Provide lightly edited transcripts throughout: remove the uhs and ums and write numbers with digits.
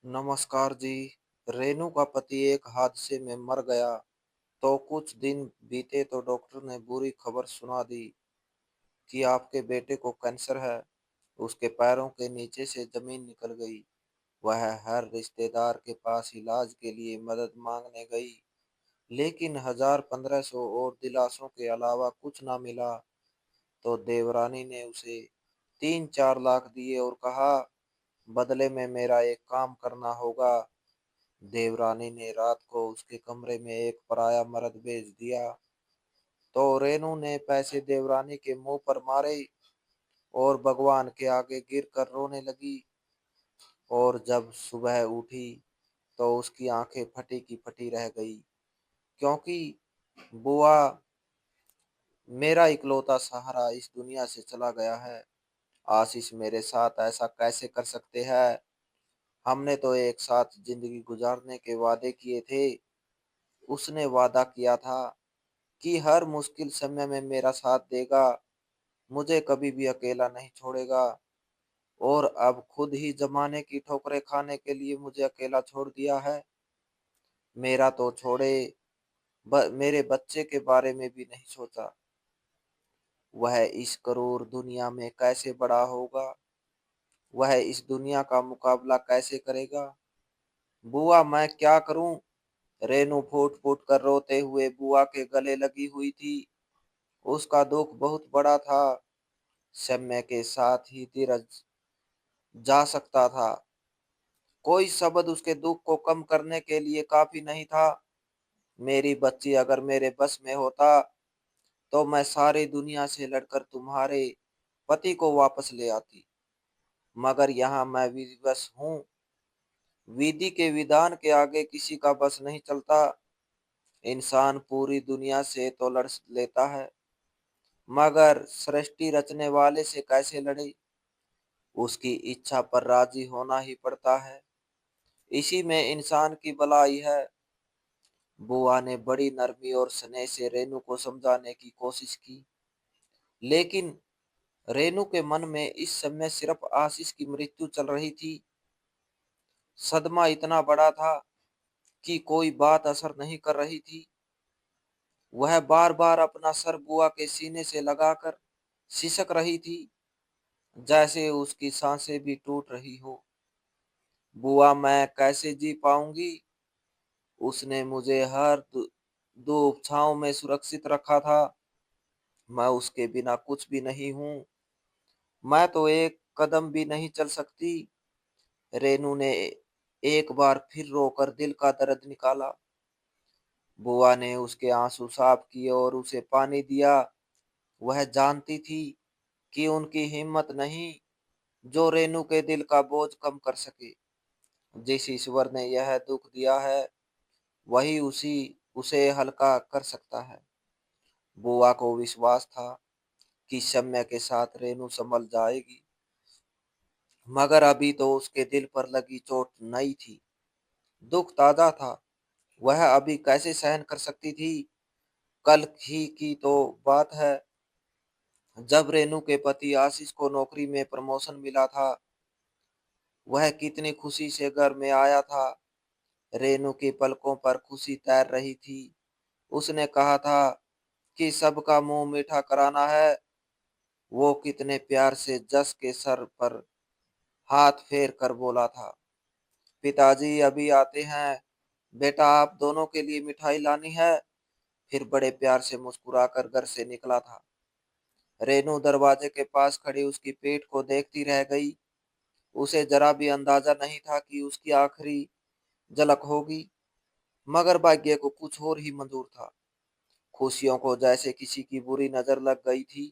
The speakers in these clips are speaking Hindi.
नमस्कार जी। रेनू का पति एक हादसे में मर गया तो कुछ दिन बीते तो डॉक्टर ने बुरी खबर सुना दी कि आपके बेटे को कैंसर है। उसके पैरों के नीचे से जमीन निकल गई। वह हर रिश्तेदार के पास इलाज के लिए मदद मांगने गई, लेकिन 1500 और दिलासों के अलावा कुछ ना मिला। तो देवरानी ने उसे 3-4 लाख दिए और कहा, बदले में मेरा एक काम करना होगा। देवरानी ने रात को उसके कमरे में एक पराया मर्द भेज दिया। तो रेनू ने पैसे देवरानी के मुंह पर मारे और भगवान के आगे गिरकर रोने लगी। और जब सुबह उठी तो उसकी आंखें फटी की फटी रह गई, क्योंकि बुआ, मेरा इकलौता सहारा इस दुनिया से चला गया है। आशीष मेरे साथ ऐसा कैसे कर सकते हैं? हमने तो एक साथ जिंदगी गुजारने के वादे किए थे। उसने वादा किया था कि हर मुश्किल समय में मेरा साथ देगा, मुझे कभी भी अकेला नहीं छोड़ेगा। और अब खुद ही जमाने की ठोकरें खाने के लिए मुझे अकेला छोड़ दिया है। मेरा तो छोड़े, मेरे बच्चे के बारे में भी नहीं सोचा। वह इस क्रूर दुनिया में कैसे बड़ा होगा? वह इस दुनिया का मुकाबला कैसे करेगा? बुआ, मैं क्या करूं? रेनू फूट फूट कर रोते हुए बुआ के गले लगी हुई थी। उसका दुख बहुत बड़ा था। समय के साथ ही धीरज जा सकता था। कोई शब्द उसके दुख को कम करने के लिए काफी नहीं था। मेरी बच्ची अगर मेरे बस में होता तो मैं सारी दुनिया से लड़कर तुम्हारे पति को वापस ले आती। मगर यहाँ मैं विवश हूँ। विधि के विधान के आगे किसी का बस नहीं चलता। इंसान पूरी दुनिया से तो लड़ लेता है, मगर सृष्टि रचने वाले से कैसे लड़े? उसकी इच्छा पर राजी होना ही पड़ता है। इसी में इंसान की भलाई है। बुआ ने बड़ी नरमी और स्नेह से रेनू को समझाने की कोशिश की, लेकिन रेनू के मन में इस समय सिर्फ आशीष की मृत्यु चल रही थी। सदमा इतना बड़ा था कि कोई बात असर नहीं कर रही थी। वह बार बार अपना सर बुआ के सीने से लगाकर सिसक रही थी, जैसे उसकी सांसें भी टूट रही हो। बुआ, मैं कैसे जी पाऊंगी? उसने मुझे हर धूप छांव में सुरक्षित रखा था। मैं उसके बिना कुछ भी नहीं हूँ। मैं तो एक कदम भी नहीं चल सकती। रेनू ने एक बार फिर रोकर दिल का दर्द निकाला। बुआ ने उसके आंसू साफ किए और उसे पानी दिया। वह जानती थी कि उनकी हिम्मत नहीं जो रेनू के दिल का बोझ कम कर सके। जिस ईश्वर ने यह दुख दिया है, वही उसे हल्का कर सकता है। बुआ को विश्वास था कि समय के साथ रेनू संभल जाएगी, मगर अभी तो उसके दिल पर लगी चोट नई थी। दुख ताजा था। वह अभी कैसे सहन कर सकती थी? कल ही की तो बात है, जब रेनू के पति आशीष को नौकरी में प्रमोशन मिला था। वह कितनी खुशी से घर में आया था। रेनू की पलकों पर खुशी तैर रही थी। उसने कहा था कि सबका मुंह मीठा कराना है। वो कितने प्यार से जस के सर पर हाथ फेर कर बोला था, पिताजी अभी आते हैं, बेटा आप दोनों के लिए मिठाई लानी है। फिर बड़े प्यार से मुस्कुराकर घर से निकला था। रेनू दरवाजे के पास खड़ी उसकी पीठ को देखती रह गई। उसे जरा भी अंदाजा नहीं था कि उसकी आखिरी झलक होगी, मगर भाग्य को कुछ और ही मंजूर था। खुशियों को जैसे किसी की बुरी नजर लग गई थी।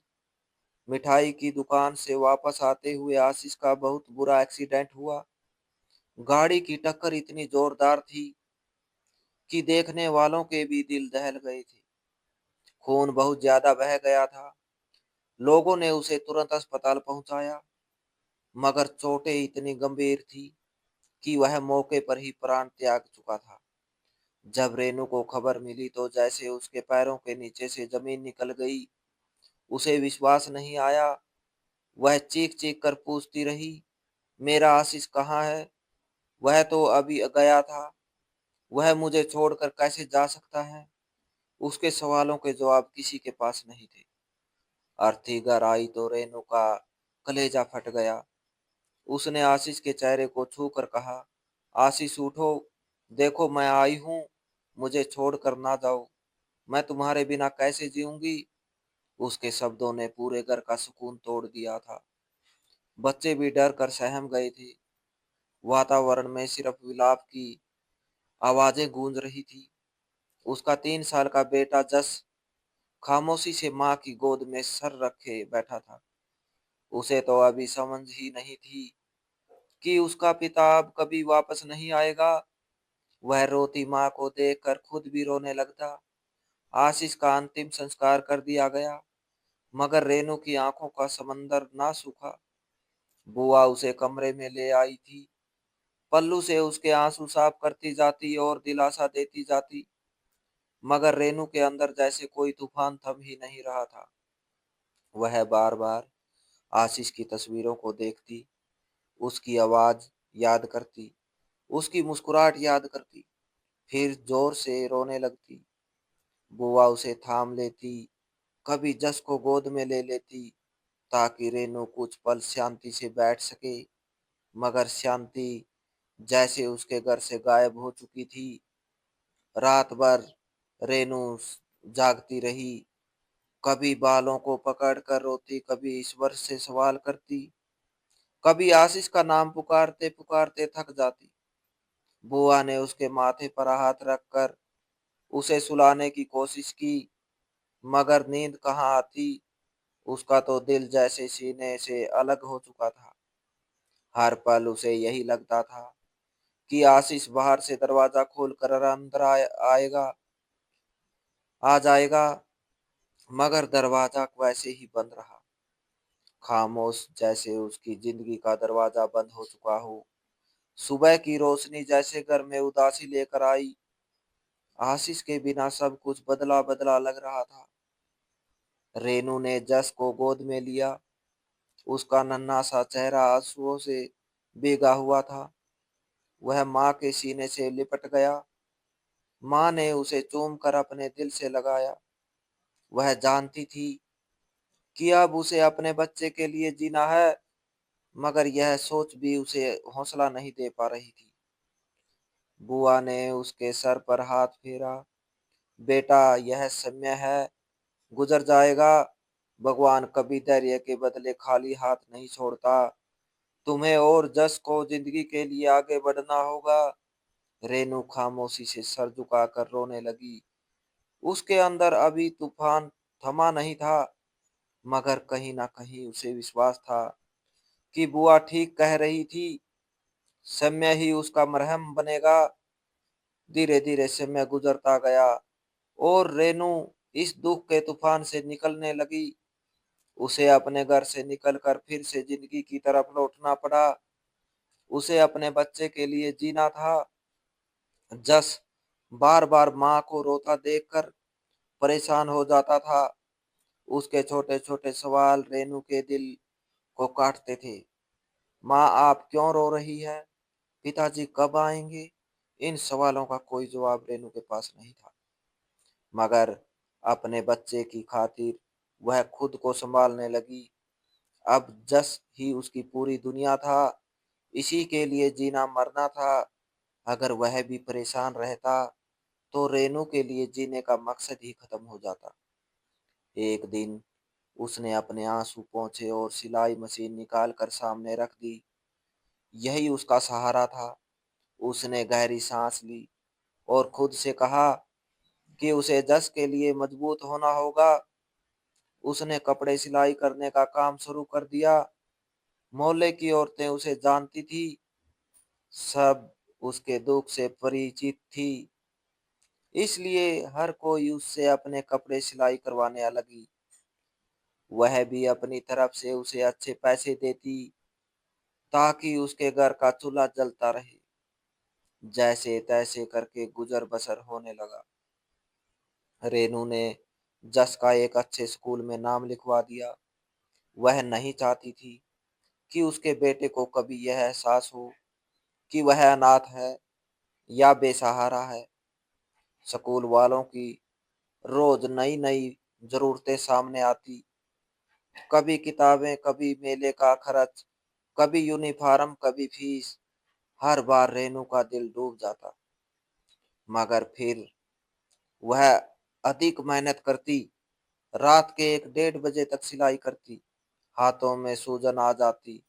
मिठाई की दुकान से वापस आते हुए आशीष का बहुत बुरा एक्सीडेंट हुआ। गाड़ी की टक्कर इतनी जोरदार थी कि देखने वालों के भी दिल दहल गए थे। खून बहुत ज्यादा बह गया था। लोगों ने उसे तुरंत अस्पताल पहुंचाया, मगर चोटें इतनी गंभीर थी कि वह मौके पर ही प्राण त्याग चुका था। जब रेनू को खबर मिली तो जैसे उसके पैरों के नीचे से जमीन निकल गई। उसे विश्वास नहीं आया। वह चीख चीख कर पूछती रही, मेरा आशीष कहाँ है? वह तो अभी गया था। वह मुझे छोड़कर कैसे जा सकता है? उसके सवालों के जवाब किसी के पास नहीं थे। अर्थी घर आई तो रेनू का कलेजा फट गया। उसने आशीष के चेहरे को छू कर कहा, आशीष उठो, देखो मैं आई हूँ, मुझे छोड़कर ना जाओ, मैं तुम्हारे बिना कैसे जीऊंगी। उसके शब्दों ने पूरे घर का सुकून तोड़ दिया था। बच्चे भी डर कर सहम गए थे। वातावरण में सिर्फ विलाप की आवाजें गूंज रही थी। उसका 3 साल का बेटा जस खामोशी से माँ की गोद में सर रखे बैठा था। उसे तो अभी समझ ही नहीं थी कि उसका पिता अब कभी वापस नहीं आएगा। वह रोती माँ को देखकर खुद भी रोने लगता। आशीष का अंतिम संस्कार कर दिया गया, मगर रेनू की आंखों का समंदर ना सूखा। बुआ उसे कमरे में ले आई थी। पल्लू से उसके आंसू साफ करती जाती और दिलासा देती जाती, मगर रेनू के अंदर जैसे कोई तूफान थम ही नहीं रहा था। वह बार बार आशीष की तस्वीरों को देखती, उसकी आवाज याद करती, उसकी मुस्कुराहट याद करती, फिर जोर से रोने लगती। बुआ उसे थाम लेती, कभी जस को गोद में ले लेती, ताकि रेनू कुछ पल शांति से बैठ सके। मगर शांति जैसे उसके घर से गायब हो चुकी थी। रात भर रेनू जागती रही, कभी बालों को पकड़कर रोती, कभी ईश्वर से सवाल करती, कभी आशीष का नाम पुकारते पुकारते थक जाती। बुआ ने उसके माथे पर हाथ रखकर उसे सुलाने की कोशिश की, मगर नींद कहाँ आती। उसका तो दिल जैसे सीने से अलग हो चुका था। हर पल उसे यही लगता था कि आशीष बाहर से दरवाजा खोलकर अंदर आएगा, आ जाएगा, मगर दरवाजा वैसे ही बंद रहा, खामोश, जैसे उसकी जिंदगी का दरवाजा बंद हो चुका हो। सुबह की रोशनी जैसे घर में उदासी लेकर आई। आशीष के बिना सब कुछ बदला बदला लग रहा था। रेनू ने जस को गोद में लिया। उसका नन्हा सा चेहरा आंसुओं से भीगा हुआ था। वह माँ के सीने से लिपट गया। माँ ने उसे चूम कर अपने दिल से लगाया। वह जानती थी कि अब उसे अपने बच्चे के लिए जीना है, मगर यह सोच भी उसे हौसला नहीं दे पा रही थी। बुआ ने उसके सर पर हाथ फेरा। बेटा, यह समय है, गुजर जाएगा। भगवान कभी धैर्य के बदले खाली हाथ नहीं छोड़ता। तुम्हें और जस को जिंदगी के लिए आगे बढ़ना होगा। रेनू खामोशी से सर झुकाकर रोने लगी। उसके अंदर अभी तूफान थमा नहीं था, मगर कहीं ना कहीं उसे विश्वास था कि बुआ ठीक कह रही थी। समय ही उसका मरहम बनेगा। धीरे धीरे समय गुजरता गया और रेनू इस दुख के तूफान से निकलने लगी। उसे अपने घर से निकलकर फिर से जिंदगी की तरफ लौटना पड़ा। उसे अपने बच्चे के लिए जीना था। जस बार बार माँ को रोता देखकर परेशान हो जाता था। उसके छोटे छोटे सवाल रेनू के दिल को काटते थे। माँ, आप क्यों रो रही है? पिताजी कब आएंगे? इन सवालों का कोई जवाब रेनू के पास नहीं था, मगर अपने बच्चे की खातिर वह खुद को संभालने लगी। अब जस ही उसकी पूरी दुनिया था। इसी के लिए जीना मरना था। अगर वह भी परेशान रहता तो रेनू के लिए जीने का मकसद ही खत्म हो जाता। एक दिन उसने अपने आंसू पोंछे और सिलाई मशीन निकाल कर सामने रख दी। यही उसका सहारा था। उसने गहरी सांस ली और खुद से कहा कि उसे जस के लिए मजबूत होना होगा। उसने कपड़े सिलाई करने का काम शुरू कर दिया। मोहल्ले की औरतें उसे जानती थी। सब उसके दुख से परिचित थी, इसलिए हर कोई उससे अपने कपड़े सिलाई करवाने लगी। वह भी अपनी तरफ से उसे अच्छे पैसे देती, ताकि उसके घर का चूल्हा जलता रहे। जैसे तैसे करके गुजर बसर होने लगा। रेनू ने जस का एक अच्छे स्कूल में नाम लिखवा दिया। वह नहीं चाहती थी कि उसके बेटे को कभी यह एहसास हो कि वह अनाथ है या बेसहारा है। स्कूल वालों की रोज नई नई जरूरतें सामने आती, कभी किताबें, कभी मेले का खर्च, कभी यूनिफॉर्म, कभी फीस। हर बार रेनू का दिल डूब जाता, मगर फिर वह अधिक मेहनत करती। रात के 1 डेढ़ बजे तक सिलाई करती, हाथों में सूजन आ जाती,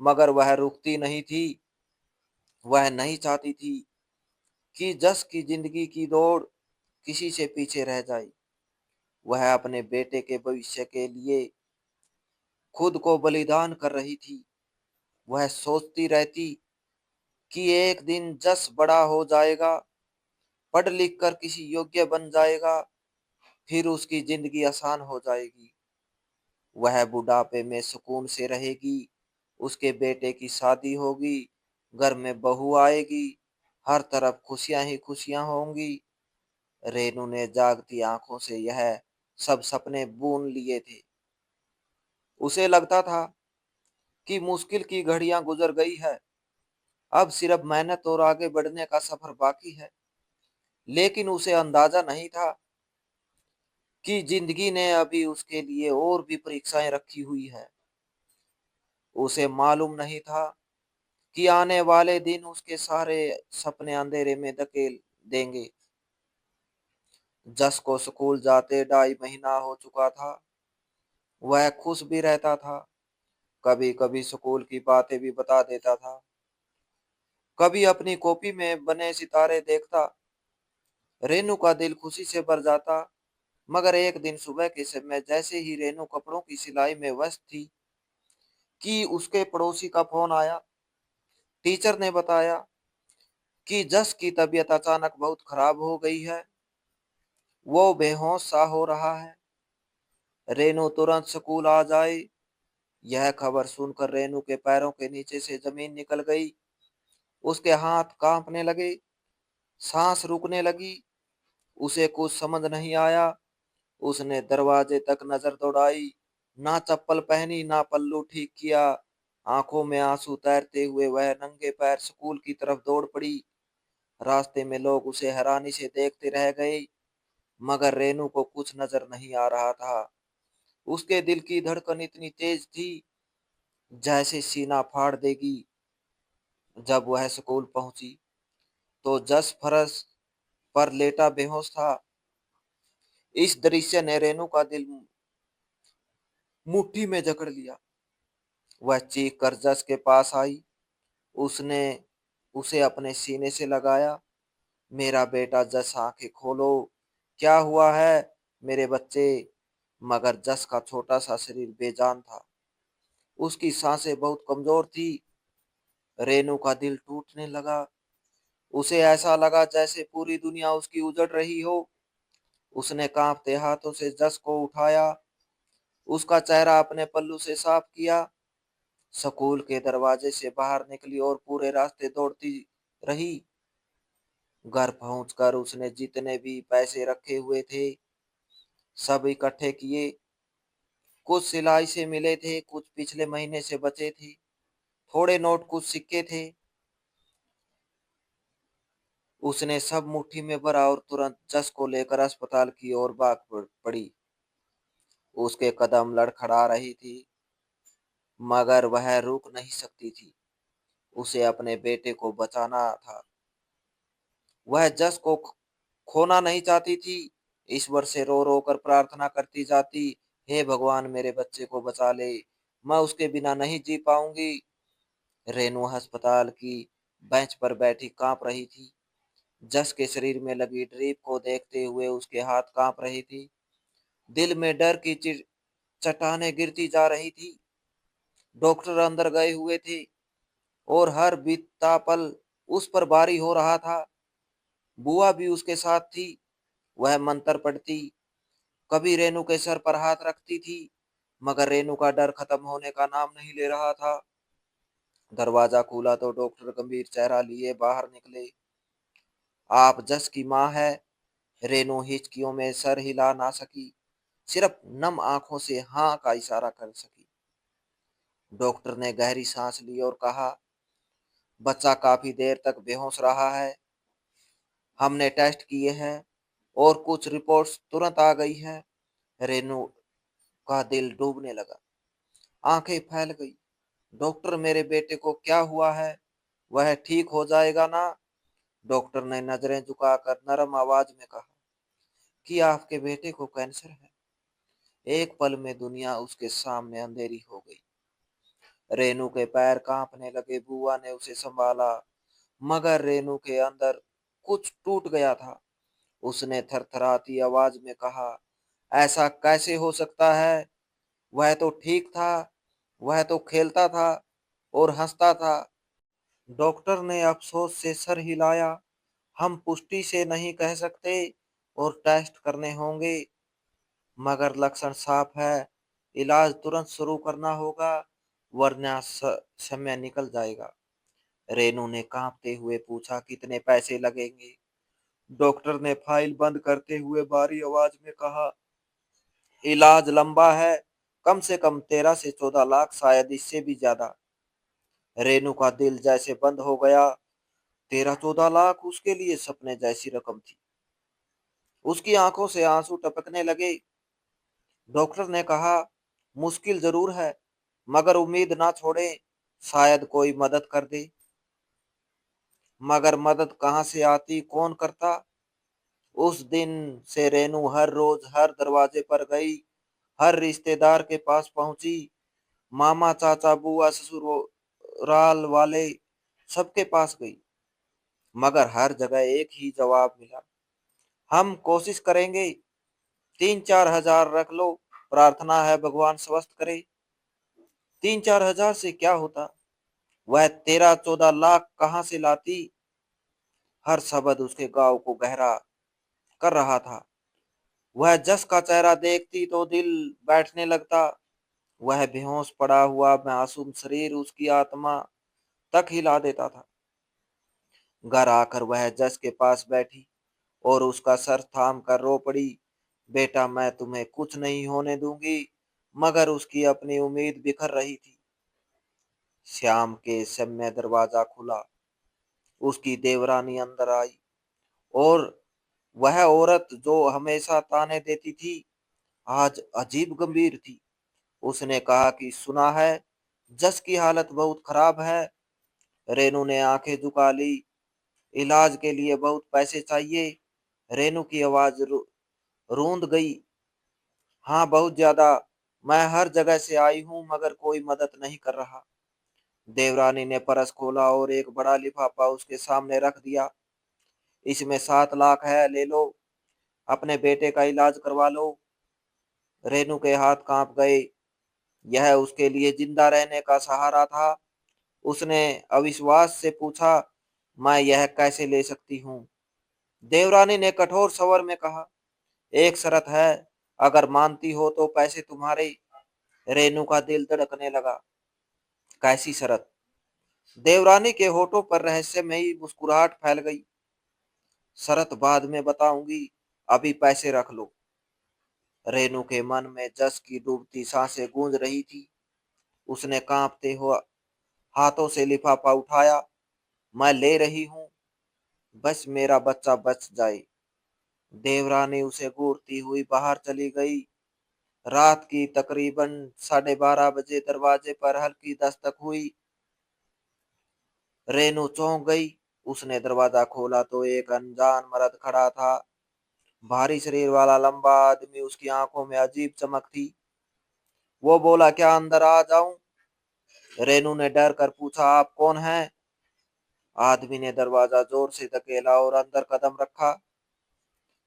मगर वह रुकती नहीं थी। वह नहीं चाहती थी कि जस की जिंदगी की दौड़ किसी से पीछे रह जाए। वह अपने बेटे के भविष्य के लिए खुद को बलिदान कर रही थी। वह सोचती रहती कि एक दिन जस बड़ा हो जाएगा, पढ़ लिख कर किसी योग्य बन जाएगा, फिर उसकी जिंदगी आसान हो जाएगी। वह बुढ़ापे में सुकून से रहेगी, उसके बेटे की शादी होगी, घर में बहू आएगी, हर तरफ खुशियां ही खुशियां होंगी। रेनू ने जागती आंखों से यह सब सपने बुन लिए थे। उसे लगता था कि मुश्किल की घड़ियां गुजर गई है, अब सिर्फ मेहनत और आगे बढ़ने का सफर बाकी है। लेकिन उसे अंदाजा नहीं था कि जिंदगी ने अभी उसके लिए और भी परीक्षाएं रखी हुई है। उसे मालूम नहीं था कि आने वाले दिन उसके सारे सपने अंधेरे में धकेल देंगे। जस को स्कूल जाते 2.5 महीना हो चुका था। वह खुश भी रहता था, कभी कभी स्कूल की बातें भी बता देता था, कभी अपनी कॉपी में बने सितारे देखता। रेनू का दिल खुशी से भर जाता। मगर एक दिन सुबह के समय जैसे ही रेनू कपड़ों की सिलाई में व्यस्त थी कि उसके पड़ोसी का फोन आया। टीचर ने बताया कि जस की तबीयत अचानक बहुत खराब हो गई है, वो बेहोश सा हो रहा है, रेनू तुरंत स्कूल आ जाए। यह खबर सुनकर रेनू के पैरों के नीचे से जमीन निकल गई। उसके हाथ कांपने लगे, सांस रुकने लगी। उसे कुछ समझ नहीं आया। उसने दरवाजे तक नजर दौड़ाई, ना चप्पल पहनी, ना पल्लू ठीक किया। आंखों में आंसू तैरते हुए वह नंगे पैर स्कूल की तरफ दौड़ पड़ी। रास्ते में लोग उसे हैरानी से देखते रह गए, मगर रेनू को कुछ नजर नहीं आ रहा था। उसके दिल की धड़कन इतनी तेज थी जैसे सीना फाड़ देगी। जब वह स्कूल पहुंची तो जस फर्श पर लेटा बेहोश था। इस दृश्य ने रेनू का दिल मुट्ठी में जकड़ लिया। वह चीख कर जस के पास आई। उसने उसे अपने सीने से लगाया। मेरा बेटा जस, आंखें खोलो, क्या हुआ है मेरे बच्चे। मगर जस का छोटा सा शरीर बेजान था, उसकी सांसें बहुत कमजोर थी। रेनू का दिल टूटने लगा। उसे ऐसा लगा जैसे पूरी दुनिया उसकी उजड़ रही हो। उसने कांपते हाथों से जस को उठाया, उसका चेहरा अपने पल्लू से साफ किया। स्कूल के दरवाजे से बाहर निकली और पूरे रास्ते दौड़ती रही। घर पहुंचकर उसने जितने भी पैसे रखे हुए थे सब इकट्ठे किए। कुछ सिलाई से मिले थे, कुछ पिछले महीने से बचे थे, थोड़े नोट, कुछ सिक्के थे। उसने सब मुट्ठी में भरा और तुरंत जस को लेकर अस्पताल की ओर भाग पड़ी। उसके कदम लड़खड़ा रही थी, मगर वह रुक नहीं सकती थी। उसे अपने बेटे को बचाना था। वह जस को खोना नहीं चाहती थी। ईश्वर से रो रो कर प्रार्थना करती जाती, हे भगवान मेरे बच्चे को बचा ले, मैं उसके बिना नहीं जी पाऊंगी। रेनू अस्पताल की बेंच पर बैठी कांप रही थी। जस के शरीर में लगी ड्रिप को देखते हुए उसके हाथ कांप रही थी। दिल में डर की चट्टानें गिरती जा रही थी। डॉक्टर अंदर गए हुए थे और हर बीतता पल उस पर भारी हो रहा था। बुआ भी उसके साथ थी। वह मंत्र पढ़ती, कभी रेनू के सर पर हाथ रखती थी, मगर रेनू का डर खत्म होने का नाम नहीं ले रहा था। दरवाजा खुला तो डॉक्टर गंभीर चेहरा लिए बाहर निकले। आप जस की माँ है। रेनू हिचकियों में सर हिला ना सकी, सिर्फ नम आंखों से हाँ का इशारा कर सकी। डॉक्टर ने गहरी सांस ली और कहा, बच्चा काफी देर तक बेहोश रहा है। हमने टेस्ट किए हैं और कुछ रिपोर्ट्स तुरंत आ गई है। रेनू का दिल डूबने लगा, आंखें फैल गई। डॉक्टर, मेरे बेटे को क्या हुआ है? वह ठीक हो जाएगा ना? डॉक्टर ने नजरें झुकाकर नरम आवाज में कहा कि आपके बेटे को कैंसर है। एक पल में दुनिया उसके सामने अंधेरी हो गई। रेनू के पैर कांपने लगे। बुआ ने उसे संभाला, मगर रेनू के अंदर कुछ टूट गया था। उसने थरथराती आवाज में कहा, ऐसा कैसे हो सकता है? वह तो ठीक था, वह तो खेलता था और हंसता था। डॉक्टर ने अफसोस से सर हिलाया। हम पुष्टि से नहीं कह सकते और टेस्ट करने होंगे, मगर लक्षण साफ है। इलाज तुरंत शुरू करना होगा, वरना समय निकल जाएगा। रेनू ने कांपते हुए पूछा, कितने पैसे लगेंगे? डॉक्टर ने फाइल बंद करते हुए भारी आवाज में कहा, इलाज लंबा है, कम से कम 13 से 14 लाख, शायद इससे भी ज्यादा। रेनू का दिल जैसे बंद हो गया। 13-14 लाख उसके लिए सपने जैसी रकम थी। उसकी आंखों से आंसू टपकने लगे। डॉक्टर ने कहा, मुश्किल जरूर है, मगर उम्मीद ना छोड़े, शायद कोई मदद कर दे। मगर मदद कहाँ से आती, कौन करता? उस दिन से रेनू हर रोज हर दरवाजे पर गई, हर रिश्तेदार के पास पहुंची। मामा, चाचा, बुआ, ससुराल वाले, सबके पास गई, मगर हर जगह एक ही जवाब मिला, हम कोशिश करेंगे, 3-4 हजार रख लो, प्रार्थना है भगवान स्वस्थ करे। 3-4 हजार से क्या होता? वह 13-14 लाख कहाँ से लाती? हर शब्द उसके गांव को गहरा कर रहा था। वह जस का चेहरा देखती तो दिल बैठने लगता। वह बेहोश पड़ा हुआ मासूम शरीर उसकी आत्मा तक हिला देता था। घर आकर वह जस के पास बैठी और उसका सर थाम कर रो पड़ी। बेटा, मैं तुम्हें कुछ नहीं होने दूंगी। मगर उसकी अपनी उम्मीद बिखर रही थी। श्याम के समय दरवाजा खुला। उसकी देवरानी अंदर आई और वह औरत जो हमेशा ताने देती थी, आज अजीब गंभीर थी। उसने कहा कि सुना है, जस की हालत बहुत खराब है। रेनू ने आंखें झुका ली। इलाज के लिए बहुत पैसे चाहिए। रेनू की आवाज रूंध गई। हाँ, बहुत ज्यादा। मैं हर जगह से आई हूँ, मगर कोई मदद नहीं कर रहा। देवरानी ने परस खोला और एक बड़ा लिफाफा उसके सामने रख दिया। इसमें 7 लाख है, ले लो, अपने बेटे का इलाज करवा लो। रेनू के हाथ कांप गए। यह उसके लिए जिंदा रहने का सहारा था। उसने अविश्वास से पूछा, मैं यह कैसे ले सकती हूँ? देवरानी ने कठोर स्वर में कहा, एक शर्त है, अगर मानती हो तो पैसे तुम्हारे। रेनू का दिल धड़कने लगा। कैसी शर्त? देवरानी के होठों पर रहस्यमयी मुस्कुराहट फैल गई। शर्त बाद में बताऊंगी, अभी पैसे रख लो। रेनू के मन में जस की डूबती सांसें गूंज रही थी। उसने कांपते हुए हाथों से लिफाफा उठाया। मैं ले रही हूँ, बस मेरा बच्चा बच जाए। देवरानी उसे घूरती हुई बाहर चली गई। रात की तकरीबन 12:30 बजे दरवाजे पर हल्की दस्तक हुई। रेनू चौंक गई। उसने दरवाजा खोला तो एक अनजान मर्द खड़ा था। भारी शरीर वाला लंबा आदमी, उसकी आंखों में अजीब चमक थी। वो बोला, क्या अंदर आ जाऊं? रेनू ने डर कर पूछा, आप कौन हैं? आदमी ने दरवाजा जोर से धकेला और अंदर कदम रखा।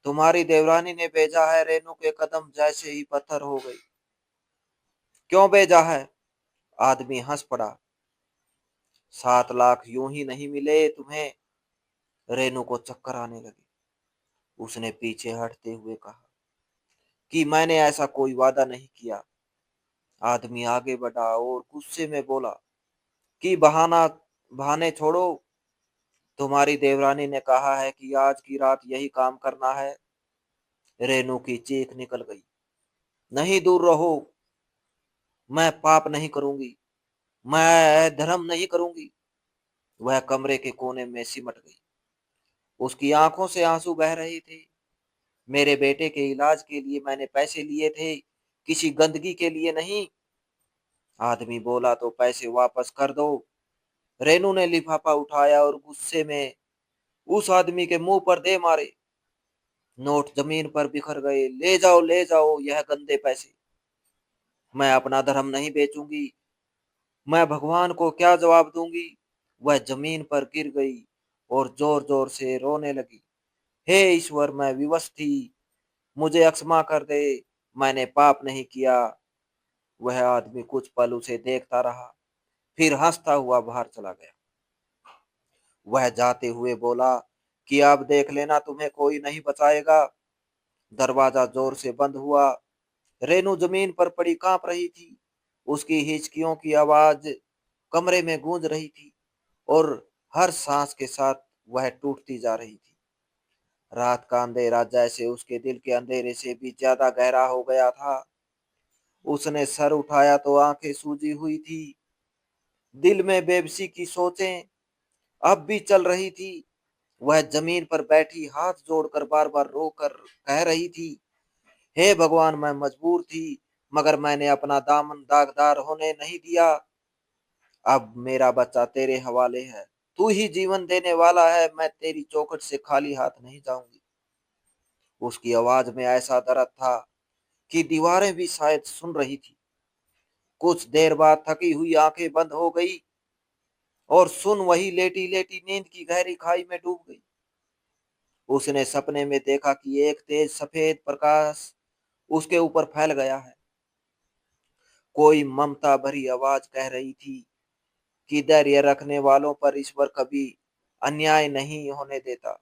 तुम्हारी देवरानी ने भेजा है। रेनू के कदम जैसे ही पत्थर हो गई। क्यों भेजा है? आदमी हंस पड़ा। 7 लाख यूं ही नहीं मिले तुम्हें। रेनू को चक्कर आने लगे। उसने पीछे हटते हुए कहा कि मैंने ऐसा कोई वादा नहीं किया। आदमी आगे बढ़ा और गुस्से में बोला कि बहाने छोड़ो। तुम्हारी देवरानी ने कहा है कि आज की रात यही काम करना है। रेनू की चीख निकल गई, नहीं, दूर रहो। मैं पाप नहीं करूंगी, मैं धर्म नहीं करूंगी। वह कमरे के कोने में सिमट गई। उसकी आंखों से आंसू बह रहे थे। मेरे बेटे के इलाज के लिए मैंने पैसे लिए थे, किसी गंदगी के लिए नहीं। आदमी बोला तो पैसे वापस कर दो। रेनू ने लिफाफा उठाया और गुस्से में उस आदमी के मुंह पर दे मारे। नोट जमीन पर बिखर गए। ले जाओ यह गंदे पैसे। मैं अपना धर्म नहीं बेचूंगी। मैं भगवान को क्या जवाब दूंगी। वह जमीन पर गिर गई और जोर जोर से रोने लगी। हे ईश्वर, मैं विवश थी, मुझे क्षमा कर दे, मैंने पाप नहीं किया। वह आदमी कुछ पल उसे देखता रहा, फिर हंसता हुआ बाहर चला गया। वह जाते हुए बोला कि अब देख लेना, तुम्हें कोई नहीं बचाएगा। दरवाजा जोर से बंद हुआ। रेनू जमीन पर पड़ी कांप रही थी। उसकी हिचकियों की आवाज कमरे में गूंज रही थी और हर सांस के साथ वह टूटती जा रही थी। रात का अंधेरा जैसे उसके दिल के अंधेरे से भी ज्यादा गहरा हो गया था। उसने सर उठाया तो आंखें सूजी हुई थी। दिल में बेबसी की सोचें अब भी चल रही थी। वह जमीन पर बैठी हाथ जोड़कर बार बार रो कर कह रही थी, हे भगवान, मैं मजबूर थी, मगर मैंने अपना दामन दागदार होने नहीं दिया। अब मेरा बच्चा तेरे हवाले है। तू ही जीवन देने वाला है। मैं तेरी चौखट से खाली हाथ नहीं जाऊंगी। उसकी आवाज में ऐसा दर्द था कि दीवारें भी शायद सुन रही थी। कुछ देर बाद थकी हुई आंखें बंद हो गई और सुन वही लेटी लेटी नींद की गहरी खाई में डूब गई। उसने सपने में देखा कि एक तेज सफेद प्रकाश उसके ऊपर फैल गया है। कोई ममता भरी आवाज कह रही थी कि धैर्य रखने वालों पर ईश्वर कभी अन्याय नहीं होने देता।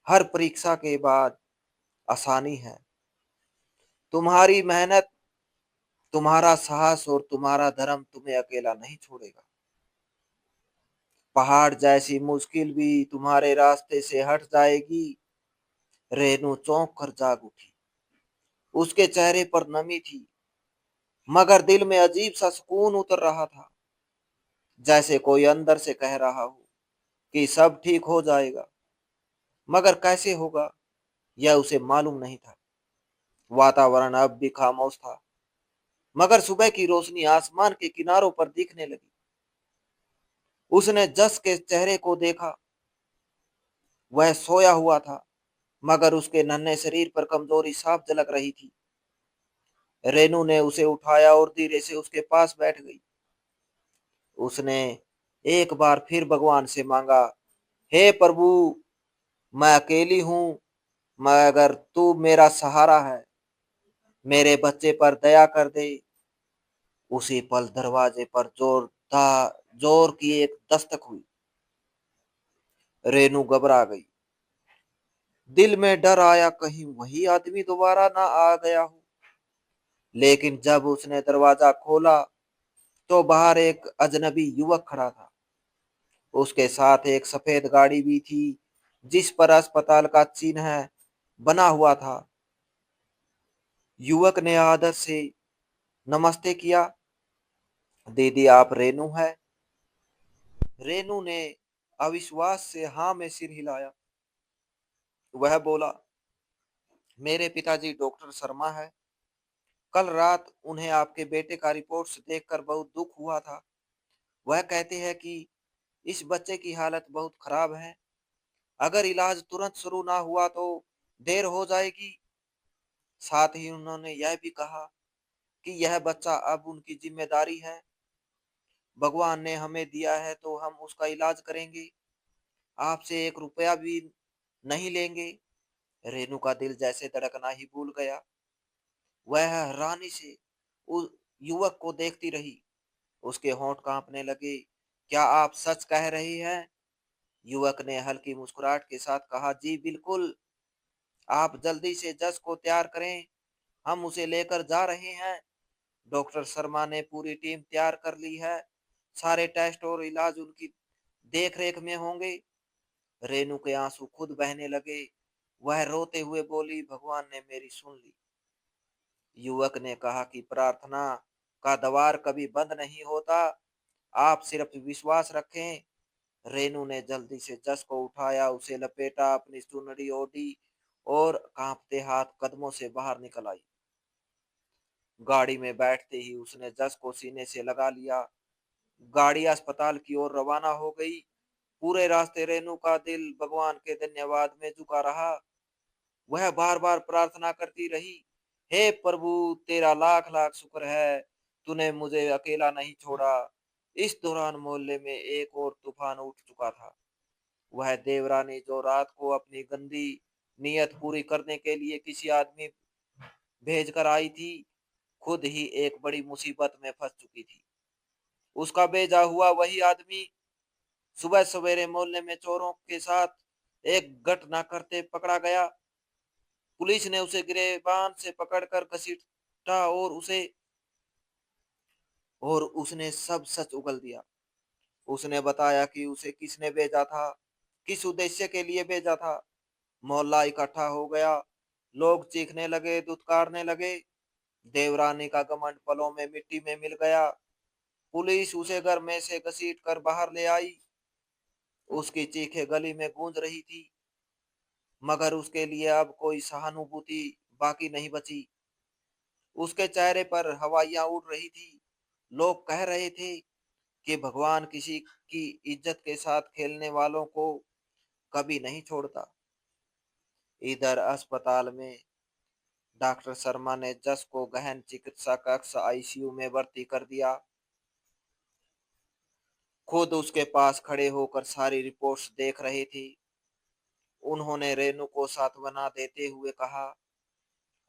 हर परीक्षा के बाद आसानी है। तुम्हारी मेहनत, तुम्हारा साहस और तुम्हारा धर्म तुम्हें अकेला नहीं छोड़ेगा। पहाड़ जैसी मुश्किल भी तुम्हारे रास्ते से हट जाएगी। रेनू चौंक कर जाग उठी। उसके चेहरे पर नमी थी, मगर दिल में अजीब सा सुकून उतर रहा था, जैसे कोई अंदर से कह रहा हो कि सब ठीक हो जाएगा। मगर कैसे होगा, यह उसे मालूम नहीं था। वातावरण अब भी खामोश था, मगर सुबह की रोशनी आसमान के किनारों पर दिखने लगी। उसने जस के चेहरे को देखा। वह सोया हुआ था, मगर उसके नन्हे शरीर पर कमजोरी साफ झलक रही थी। रेनू ने उसे उठाया और धीरे से उसके पास बैठ गई। उसने एक बार फिर भगवान से मांगा, हे प्रभु, मैं अकेली हूं, मगर तू मेरा सहारा है, मेरे बच्चे पर दया कर दे। उसी पल दरवाजे पर जोर की एक दस्तक हुई। रेनू घबरा गई। दिल में डर आया, कहीं वही आदमी दोबारा ना आ गया हो। लेकिन जब उसने दरवाजा खोला तो बाहर एक अजनबी युवक खड़ा था। उसके साथ एक सफेद गाड़ी भी थी, जिस पर अस्पताल का चिन्ह बना हुआ था। युवक ने आदर से नमस्ते किया। दीदी, आप रेनू है? रेनू ने अविश्वास से हाँ में सिर हिलाया। वह बोला, मेरे पिताजी डॉक्टर शर्मा है। कल रात उन्हें आपके बेटे का रिपोर्ट्स देखकर बहुत दुख हुआ था। वह कहते हैं कि इस बच्चे की हालत बहुत खराब है। अगर इलाज तुरंत शुरू ना हुआ तो देर हो जाएगी। साथ ही उन्होंने यह भी कहा कि यह बच्चा अब उनकी जिम्मेदारी है। भगवान ने हमें दिया है तो हम उसका इलाज करेंगे। आपसे एक रुपया भी नहीं लेंगे। रेनू का दिल जैसे धड़कना ही भूल गया। वह हैरानी से उस युवक को देखती रही। उसके होंठ कांपने लगे। क्या आप सच कह रही हैं? युवक ने हल्की मुस्कुराहट के साथ कहा, जी बिल्कुल। आप जल्दी से जज को तैयार करें, हम उसे लेकर जा रहे हैं। डॉक्टर शर्मा ने पूरी टीम तैयार कर ली है। सारे टेस्ट और इलाज उनकी देखरेख में होंगे। रेनू के आंसू खुद बहने लगे। वह रोते हुए बोली, भगवान ने मेरी सुन ली। युवक ने कहा कि प्रार्थना का द्वार कभी बंद नहीं होता। आप सिर्फ विश्वास रखें, रेनू ने जल्दी से जस को उठाया, उसे लपेटा, अपनी चुनरी ओढ़ी और कांपते हाथ कदमों से बाहर निकल आई। गाड़ी में बैठते ही उसने जस को सीने से लगा लिया। गाड़ी अस्पताल की ओर रवाना हो गई। पूरे रास्ते रेनू का दिल भगवान के धन्यवाद में झुका रहा। वह बार बार प्रार्थना करती रही, हे प्रभु, तेरा लाख लाख शुक्र है, तूने मुझे अकेला नहीं छोड़ा। इस दौरान मोहल्ले में एक और तूफान उठ चुका था। वह देवरानी जो रात को अपनी गंदी नीयत पूरी करने के लिए किसी आदमी भेज कर आई थी, खुद ही एक बड़ी मुसीबत में फंस चुकी थी। उसका भेजा हुआ वही आदमी सुबह सवेरे मोहल्ले में चोरों के साथ एक घटना करते पकड़ा गया। पुलिस ने उसे गिरेबान से पकड़कर घसीटा और उसने सब सच उगल दिया। उसने बताया कि उसे किसने भेजा था, किस उद्देश्य के लिए भेजा था। मोहल्ला इकट्ठा हो गया। लोग चीखने लगे, दुत्कारने लगे। देवरानी का घमंड पलों में मिट्टी में मिल गया। पुलिस उसे घर में से घसीट कर बाहर ले आई। उसकी चीखें गली में गूंज रही थी, मगर उसके लिए अब कोई सहानुभूति बाकी नहीं बची। उसके चेहरे पर हवाइयां उड़ रही थी। लोग कह रहे थे कि भगवान किसी की इज्जत के साथ खेलने वालों को कभी नहीं छोड़ता। इधर अस्पताल में डॉक्टर शर्मा ने जस को गहन चिकित्सा कक्ष आईसीयू में भर्ती कर दिया। खुद उसके पास खड़े होकर सारी रिपोर्ट्स देख रहे थे। उन्होंने रेनू को सांत्वना देते हुए कहा,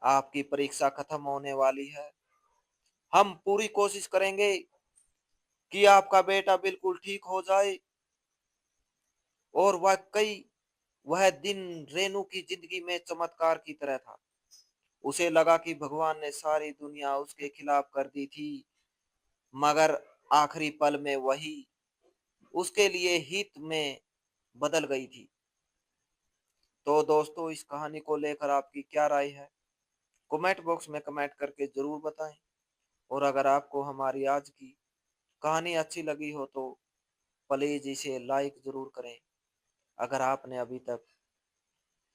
आपकी परीक्षा खत्म होने वाली है। हम पूरी कोशिश करेंगे कि आपका बेटा बिल्कुल ठीक हो जाए। और वाकई वह दिन रेनू की जिंदगी में चमत्कार की तरह था। उसे लगा कि भगवान ने सारी दुनिया उसके खिलाफ कर दी थी, मगर आखिरी पल में वही उसके लिए हित में बदल गई थी। तो दोस्तों, इस कहानी को लेकर आपकी क्या राय है? कमेंट बॉक्स में कमेंट करके जरूर बताएं। और अगर आपको हमारी आज की कहानी अच्छी लगी हो तो प्लीज इसे लाइक जरूर करें। अगर आपने अभी तक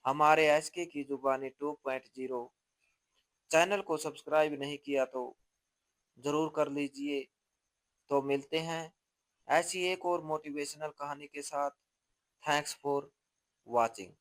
हमारे एसके की जुबानी 2.0 चैनल को सब्सक्राइब नहीं किया तो जरूर कर लीजिए। तो मिलते हैं ऐसी एक और मोटिवेशनल कहानी के साथ। Thanks for watching.